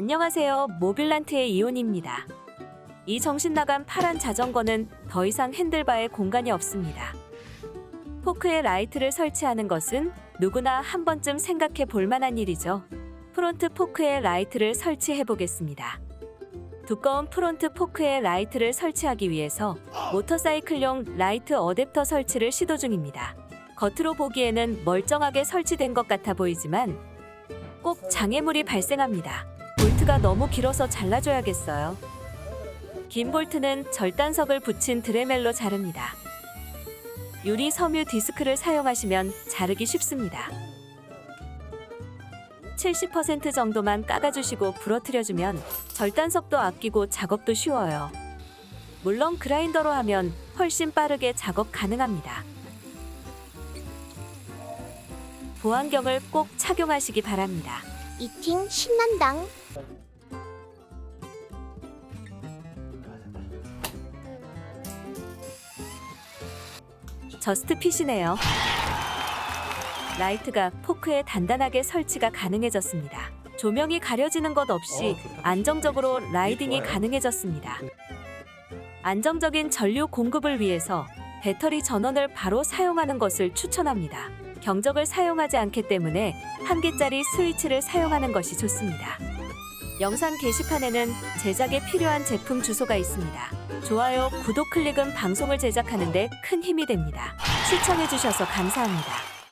안녕하세요. 모빌란트의 이온입니다. 이 정신나간 파란 자전거는 더 이상 핸들바에 공간이 없습니다. 포크에 라이트를 설치하는 것은 누구나 한 번쯤 생각해 볼 만한 일이죠. 프론트 포크에 라이트를 설치해 보겠습니다. 두꺼운 프론트 포크에 라이트를 설치하기 위해서 모터사이클용 라이트 어댑터 설치를 시도 중입니다. 겉으로 보기에는 멀쩡하게 설치된 것 같아 보이지만 꼭 장애물이 발생합니다. 볼트가 너무 길어서 잘라줘야겠어요. 긴 볼트는 절단석을 붙인 드레멜로 자릅니다. 유리 섬유 디스크를 사용하시면 자르기 쉽습니다. 70% 정도만 깎아주시고 부러뜨려주면 절단석도 아끼고 작업도 쉬워요. 물론 그라인더로 하면 훨씬 빠르게 작업 가능합니다. 보안경을 꼭 착용하시기 바랍니다. 이팅 신난당. 저스트 핏이네요. 라이트가 포크에 단단하게 설치가 가능해졌습니다. 조명이 가려지는 것 없이 안정적으로 라이딩이 가능해졌습니다. 안정적인 전류 공급을 위해서 배터리 전원을 바로 사용하는 것을 추천합니다. 경적을 사용하지 않기 때문에 1개짜리 스위치를 사용하는 것이 좋습니다. 영상 게시판에는 제작에 필요한 제품 주소가 있습니다. 좋아요, 구독 클릭은 방송을 제작하는 데 큰 힘이 됩니다. 시청해주셔서 감사합니다.